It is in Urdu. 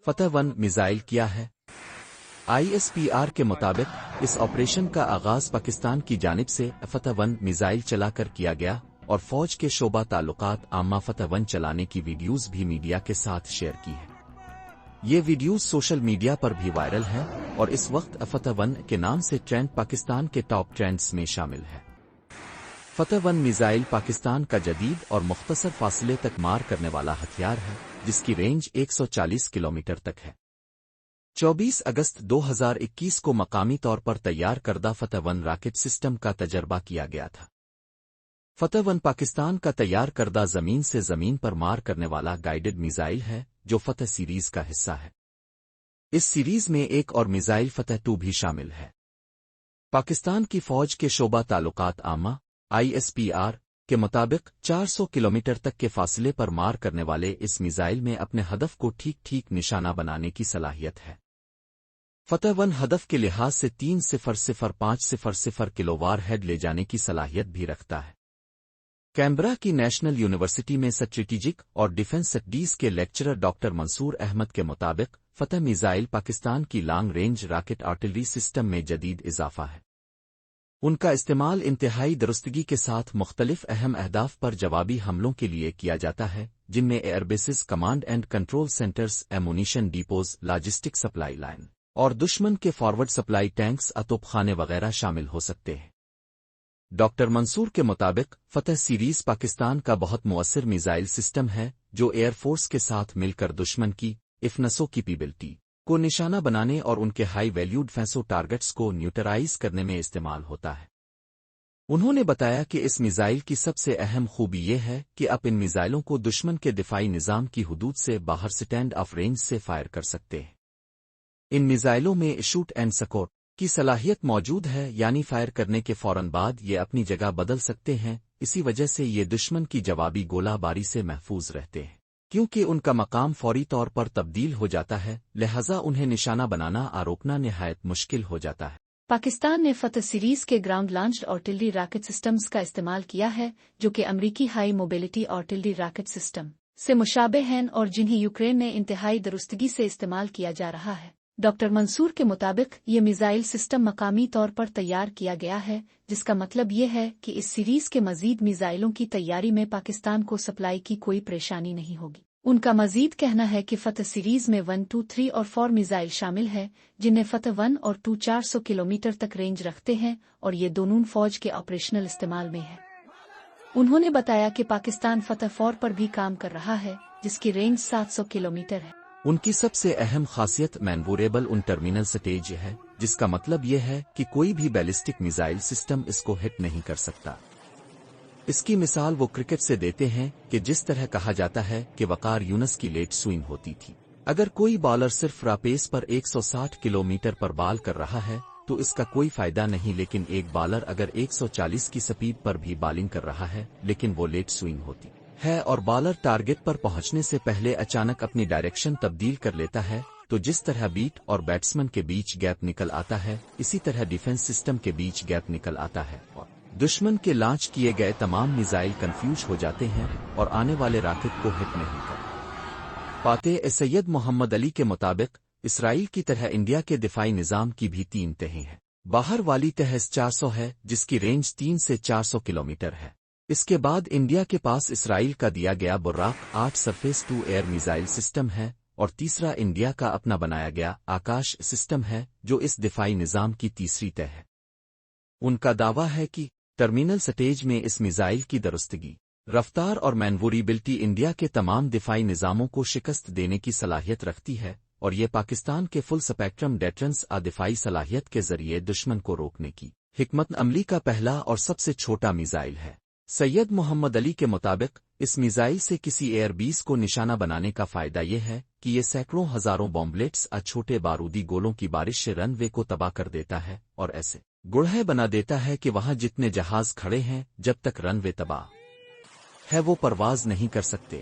فتح 1 میزائل کیا ہے؟ ISPR کے مطابق اس آپریشن کا آغاز پاکستان کی جانب سے فتح 1 میزائل چلا کر کیا گیا اور فوج کے شعبہ تعلقات عامہ فتح 1 چلانے کی ویڈیوز بھی میڈیا کے ساتھ شیئر کی ہے۔ یہ ویڈیوز سوشل میڈیا پر بھی وائرل ہیں اور اس وقت فتح 1 کے نام سے ٹرینڈ پاکستان کے ٹاپ ٹرینڈز میں شامل ہے۔ فتح 1 میزائل پاکستان کا جدید اور مختصر فاصلے تک مار کرنے والا ہتھیار ہے جس کی رینج 140 کلومیٹر تک ہے۔ 24 اگست 2021 کو مقامی طور پر تیار کردہ فتح 1 راکٹ سسٹم کا تجربہ کیا گیا تھا۔ فتح 1 پاکستان کا تیار کردہ زمین سے زمین پر مار کرنے والا گائیڈڈ میزائل ہے جو فتح سیریز کا حصہ ہے۔ اس سیریز میں ایک اور میزائل فتح 2 بھی شامل ہے۔ پاکستان کی فوج کے شعبہ تعلقات عامہ ISPR کے مطابق 400 کلومیٹر تک کے فاصلے پر مار کرنے والے اس میزائل میں اپنے ہدف کو ٹھیک ٹھیک نشانہ بنانے کی صلاحیت ہے۔ فتح 1 ہدف کے لحاظ سے 300500 کلو وار ہیڈ لے جانے کی صلاحیت بھی رکھتا ہے۔ کینبرا کی نیشنل یونیورسٹی میں اسٹریٹجک اور ڈیفنس اسٹڈیز کے لیکچرر ڈاکٹر منصور احمد کے مطابق فتح میزائل پاکستان کی long range rocket artillery system میں جدید اضافہ ہے۔ ان کا استعمال انتہائی درستگی کے ساتھ مختلف اہم اہداف پر جوابی حملوں کے لیے کیا جاتا ہے جن میں air bases, command and control centres, ammunition depots, logistic supply line اور دشمن کے فارورڈ سپلائی ٹینکس، توپ خانے وغیرہ شامل ہو سکتے ہیں۔ ڈاکٹر منصور کے مطابق فتح سیریز پاکستان کا بہت مؤثر میزائل سسٹم ہے جو ایئر فورس کے ساتھ مل کر دشمن کی افنسوں کی پیبلٹی کو نشانہ بنانے اور ان کے ہائی ویلیوڈ فینسو ٹارگٹس کو نیوٹرائز کرنے میں استعمال ہوتا ہے۔ انہوں نے بتایا کہ اس میزائل کی سب سے اہم خوبی یہ ہے کہ آپ ان میزائلوں کو دشمن کے دفاعی نظام کی حدود سے باہر سٹینڈ آف رینج سے فائر کر سکتے ہیں۔ ان میزائلوں میں شوٹ اینڈ سکور کی صلاحیت موجود ہے، یعنی فائر کرنے کے فوراً بعد یہ اپنی جگہ بدل سکتے ہیں، اسی وجہ سے یہ دشمن کی جوابی گولہ باری سے محفوظ رہتے ہیں کیونکہ ان کا مقام فوری طور پر تبدیل ہو جاتا ہے، لہذا انہیں نشانہ بنانا روکنا نہایت مشکل ہو جاتا ہے۔ پاکستان نے فتح سیریز کے ground launched artillery rocket systems کا استعمال کیا ہے جو کہ امریکی high mobility artillery rocket system سے مشابہ ہیں اور جنہیں یوکرین میں انتہائی درستگی سے استعمال کیا جا رہا ہے۔ ڈاکٹر منصور کے مطابق یہ میزائل سسٹم مقامی طور پر تیار کیا گیا ہے جس کا مطلب یہ ہے کہ اس سیریز کے مزید میزائلوں کی تیاری میں پاکستان کو سپلائی کی کوئی پریشانی نہیں ہوگی۔ ان کا مزید کہنا ہے کہ فتح سیریز میں 1، 2، 3 اور 4 میزائل شامل ہیں جنہیں فتح 1 اور 2 400 کلومیٹر تک رینج رکھتے ہیں اور یہ دونوں فوج کے آپریشنل استعمال میں ہے۔ انہوں نے بتایا کہ پاکستان فتح 4 پر بھی کام کر رہا ہے جس کی رینج 700 کلومیٹر ہے۔ ان کی سب سے اہم خاصیت مینوربل ان ٹرمینل سٹیج ہے جس کا مطلب یہ ہے کہ کوئی بھی بیلسٹک میزائل سسٹم اس کو ہٹ نہیں کر سکتا۔ اس کی مثال وہ کرکٹ سے دیتے ہیں کہ جس طرح کہا جاتا ہے کہ وقار یونس کی لیٹ سوئنگ ہوتی تھی۔ اگر کوئی بالر صرف راپیس پر 160 کلومیٹر پر بال کر رہا ہے تو اس کا کوئی فائدہ نہیں، لیکن ایک بالر اگر 140 کی سپیڈ پر بھی بالنگ کر رہا ہے لیکن وہ لیٹ سوئنگ ہوتی ہے اور بالر ٹارگٹ پر پہنچنے سے پہلے اچانک اپنی ڈائریکشن تبدیل کر لیتا ہے تو جس طرح بیٹ اور بیٹسمن کے بیچ گیپ نکل آتا ہے اسی طرح ڈیفنس سسٹم کے بیچ گیپ نکل آتا ہے اور دشمن کے لانچ کیے گئے تمام میزائل کنفیوز ہو جاتے ہیں اور آنے والے راکٹ کو ہٹ نہیں کر پاتے۔ سید محمد علی کے مطابق اسرائیل کی طرح انڈیا کے دفاعی نظام کی بھی 3 تہیں ہیں۔ باہر والی تہ 400 ہے جس کی رینج 3 سے 400 کلومیٹر ہے۔ اس کے بعد انڈیا کے پاس اسرائیل کا دیا گیا Barak 8 surface to air missile system ہے اور تیسرا انڈیا کا اپنا بنایا گیا آکاش سسٹم ہے جو اس دفاعی نظام کی تیسری تہ ہے۔ ان کا دعویٰ ہے کہ ٹرمینل سٹیج میں اس میزائل کی درستگی، رفتار اور مینوریبلٹی انڈیا کے تمام دفاعی نظاموں کو شکست دینے کی صلاحیت رکھتی ہے اور یہ پاکستان کے فل سپیکٹرم ڈیٹرنس دفاعی صلاحیت کے ذریعے دشمن کو روکنے کی حکمت عملی کا پہلا اور سب سے چھوٹا میزائل ہے۔ سید محمد علی کے مطابق اس میزائل سے کسی ایئر بیس کو نشانہ بنانے کا فائدہ یہ ہے کہ یہ سینکڑوں ہزاروں بومبلیٹس چھوٹے بارودی گولوں کی بارش سے رن وے کو تباہ کر دیتا ہے اور ایسے گڑھے بنا دیتا ہے کہ وہاں جتنے جہاز کھڑے ہیں جب تک رن وے تباہ ہے وہ پرواز نہیں کر سکتے۔